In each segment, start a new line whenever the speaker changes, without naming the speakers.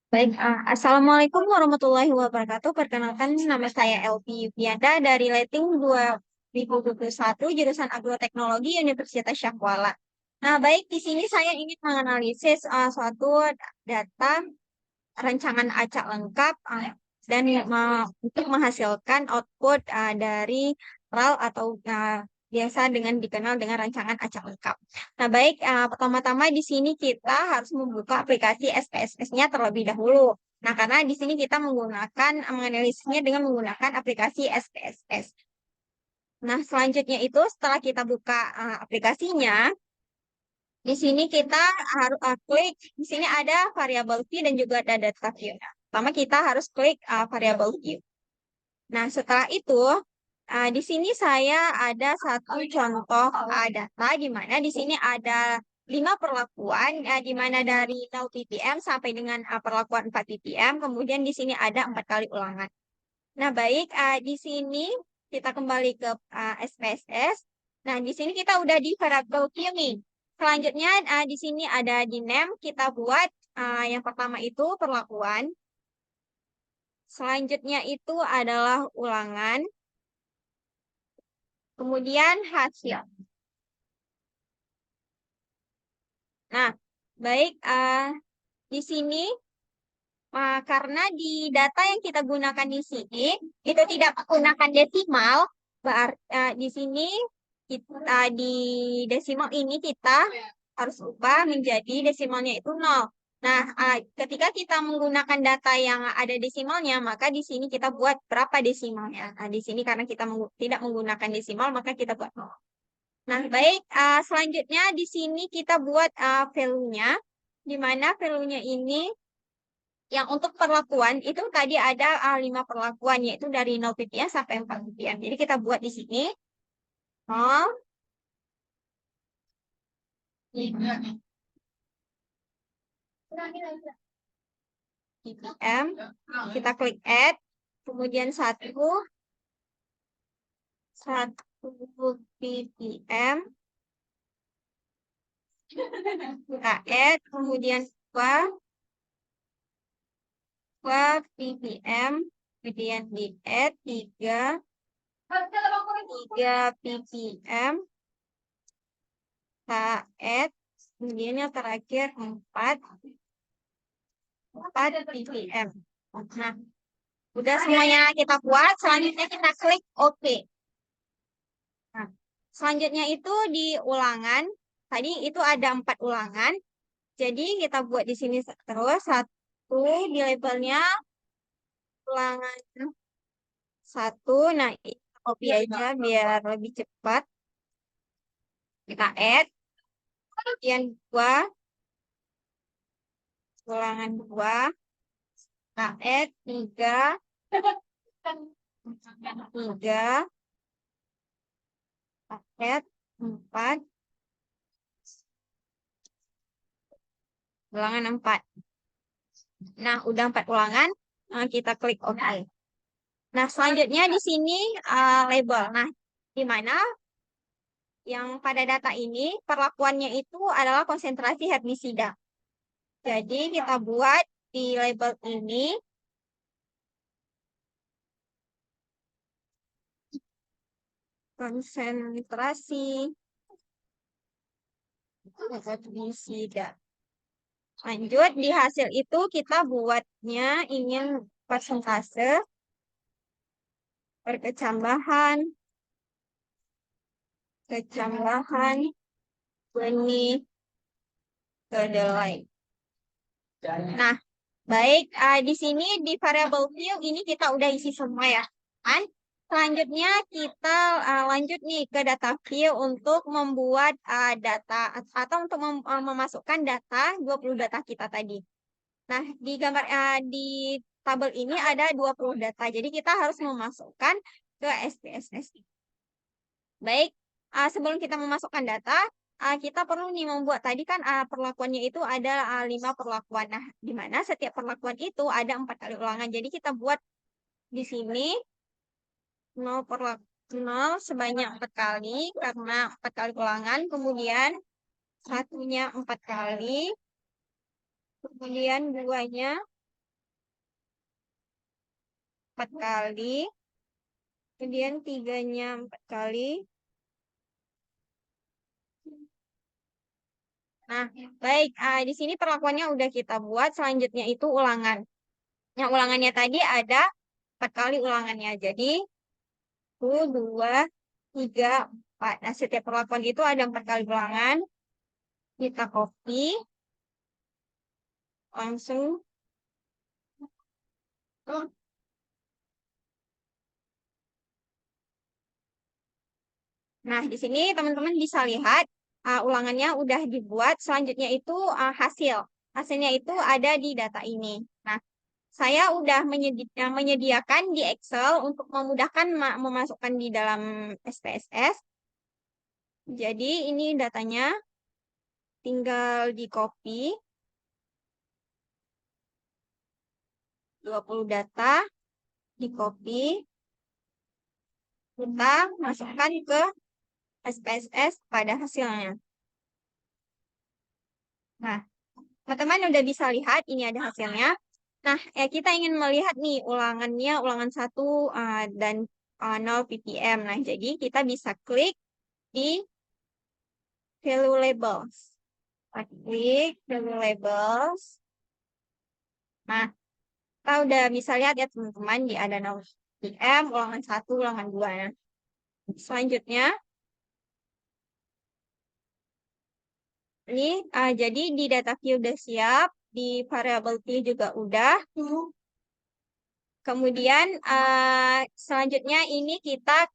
Baik, Assalamualaikum warahmatullahi wabarakatuh. Perkenalkan, nama saya Elvi Yufianda dari Leting 2021, jurusan Agroteknologi Universitas Syahwala. Nah, baik, di sini saya ingin menganalisis suatu data rancangan acak lengkap dan untuk menghasilkan output dari RAL atau biasa dikenal dengan rancangan acak lengkap. Nah, baik, pertama-tama di sini kita harus membuka aplikasi SPSS-nya terlebih dahulu. Nah, karena di sini kita menganalisisnya dengan menggunakan aplikasi SPSS. Nah, selanjutnya itu setelah kita buka aplikasinya, di sini kita harus klik, di sini ada variabel view dan juga ada data view. Pertama kita harus klik variabel view. Nah, setelah itu di sini saya ada satu contoh data di mana di sini ada 5 perlakuan, di mana dari 0 ppm sampai dengan perlakuan 4 ppm, kemudian di sini ada 4 kali ulangan. Nah, baik, di sini kita kembali ke SPSS. Nah, di sini kita udah di variable view nih. Selanjutnya, di sini ada di name, kita buat yang pertama itu perlakuan. Selanjutnya itu adalah ulangan. Kemudian hasil. Nah, baik, di sini karena di data yang kita gunakan di sini itu tidak menggunakan desimal, di sini kita di desimal ini kita harus ubah menjadi desimalnya itu 0. Nah, ketika kita menggunakan data yang ada desimalnya, maka di sini kita buat berapa desimalnya. Nah, di sini karena kita tidak menggunakan desimal, maka kita buat 0. Nah, baik, selanjutnya di sini kita buat value-nya, di mana value-nya ini yang untuk perlakuan itu tadi ada 5 perlakuan, yaitu dari 0 ppm sampai 4 ppm. Jadi kita buat di sini 0 ppm, kita klik add, kemudian 1 ppm, kita add, kemudian 2 ppm, kemudian di add 3 ppm, kita add, kemudian yang terakhir 4 ppm. Nah, udah semuanya kita buat, selanjutnya kita klik OK. Nah, selanjutnya itu di ulangan, tadi itu ada 4 ulangan, jadi kita buat di sini terus, 1 di labelnya ulangan 1, nah kita copy aja biar lebih cepat, kita add, kemudian 2, ulangan 2, kita add 3, 3, add 4, ulangan 4. Nah, udah 4 ulangan, kita klik OK. Nah, selanjutnya di sini label. Nah, di mana yang pada data ini perlakuannya itu adalah konsentrasi herbisida. Jadi, kita buat di label ini konsentrasi herbisida. Lanjut, di hasil itu kita buatnya ingin persentase perkecambahan benih kedelai. Nah, baik, di sini di variable view ini kita udah isi semua ya. Kan? Selanjutnya kita lanjut nih ke data view untuk membuat data atau untuk memasukkan data 20 data kita tadi. Nah, di gambar di tabel ini ada 20 data. Jadi kita harus memasukkan ke SPSS. Baik, sebelum kita memasukkan data, kita perlu nih membuat tadi kan perlakuannya itu ada 5 perlakuan. Nah, di mana setiap perlakuan itu ada 4 kali ulangan. Jadi kita buat di sini 0 sebanyak 4 kali karena 4 kali ulangan. Kemudian satunya 4 kali. kemudian 2-nya 4 kali, kemudian 3-nya 4 kali. Nah, baik, di sini perlakuannya udah kita buat, selanjutnya itu ulangan. Yang ulangannya tadi ada 4 kali ulangannya, jadi 1, 2, 3, 4. Nah, setiap perlakuan itu ada 4 kali ulangan, kita copy, langsung. Nah, di sini teman-teman bisa lihat ulangannya udah dibuat. Selanjutnya itu hasil. Hasilnya itu ada di data ini. Nah, saya udah menyediakan di Excel untuk memudahkan memasukkan di dalam SPSS. Jadi ini datanya tinggal di copy 20 data, di copy, kita masukkan ke SPSS pada hasilnya. Nah, teman-teman udah bisa lihat ini ada hasilnya. Nah, kita ingin melihat nih ulangannya, ulangan 1 dan 0 ppm. Nah, jadi kita bisa klik di value labels. Kita klik value labels. Nah, kita udah bisa lihat ya teman-teman, di ada 0 ppm, ulangan 1, ulangan 2. Nah, selanjutnya, ini jadi di data view udah siap, di variable T juga udah. Kemudian selanjutnya ini kita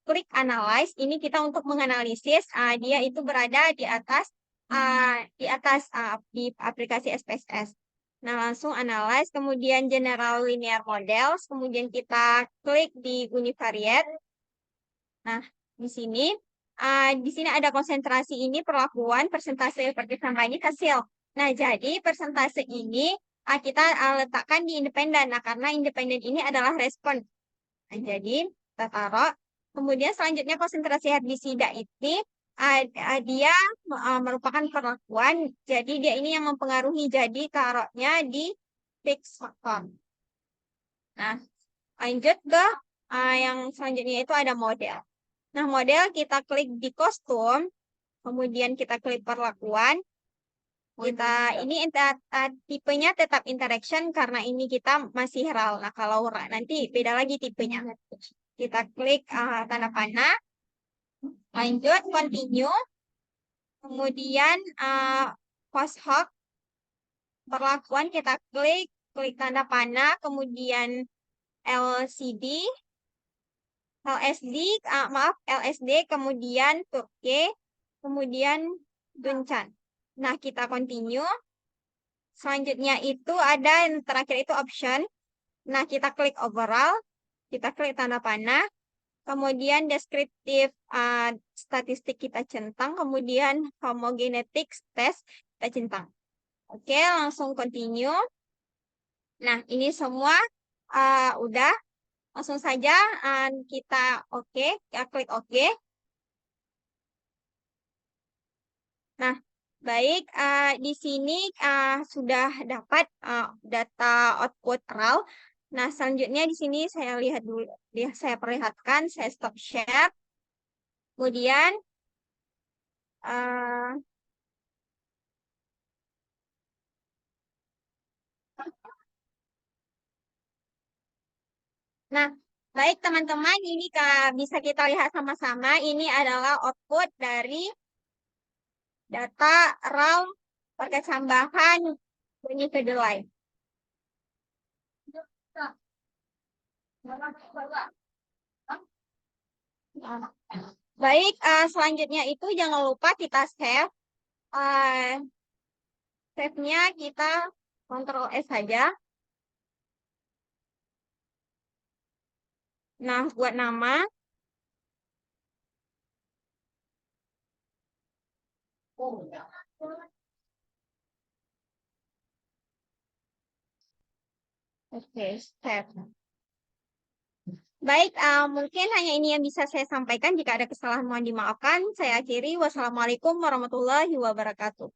klik analyze. Ini kita untuk menganalisis dia itu berada di aplikasi SPSS. Nah, langsung analyze, kemudian general linear models, kemudian kita klik di univariate. Nah, di sini ada konsentrasi ini perlakuan persentase persamaan hasil. Nah, jadi persentase ini kita letakkan di independen. Nah, karena independen ini adalah respon. Nah, jadi kita taruh. Kemudian selanjutnya konsentrasi herbisida ini dia merupakan perlakuan. Jadi dia ini yang mempengaruhi. Jadi taruhnya di fixed factor. Nah, lanjut ke yang selanjutnya itu ada model. Nah, model kita klik di kostum, kemudian kita klik perlakuan. Ini tipenya tetap interaction karena ini kita masih RAL. Nah, kalau nanti beda lagi tipenya. Kita klik tanda panah, lanjut continue, kemudian post hoc perlakuan kita klik tanda panah, kemudian LCD, LSD, kemudian Turkey, kemudian Duncan. Nah, kita continue. Selanjutnya itu ada yang terakhir itu option. Nah, kita klik overall, kita klik tanda panah, kemudian deskriptif statistik kita centang, kemudian homogenetics test kita centang. Oke, langsung continue. Nah, ini semua udah. Langsung saja kita kita klik OK. Nah, baik, di sini sudah dapat data output RAW. Nah, selanjutnya di sini saya lihat dulu, saya perlihatkan, saya stop share. Kemudian, uh, nah, baik teman-teman, ini bisa kita lihat sama-sama. Ini adalah output dari data RAW pakai tambahan bunyi kedelai. Baik, selanjutnya itu jangan lupa kita save. Save-nya kita Ctrl S saja. Nah, buat nama. Oke, save. Baik, mungkin hanya ini yang bisa saya sampaikan. Jika ada kesalahan mohon dimaafkan. Saya akhiri. Wassalamualaikum warahmatullahi wabarakatuh.